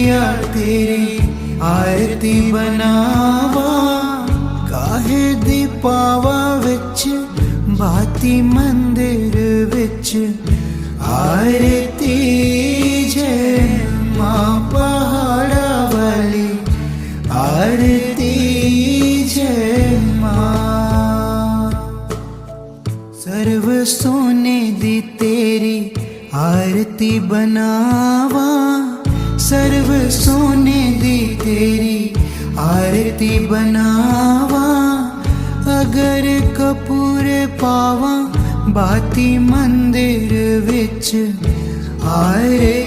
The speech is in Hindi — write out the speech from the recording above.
मैया तेरी आरती बनावा, काहे दी पावा विच बाती मंदिर विच। आरती जय मां पहाड़ा वाली, आरती जय मां। सर्व सोने दी तेरी आरती बनावा, सर्व सोने दी तेरी आरती बनावा। अगर कपूर पावा बाती मंदिर विच, आरती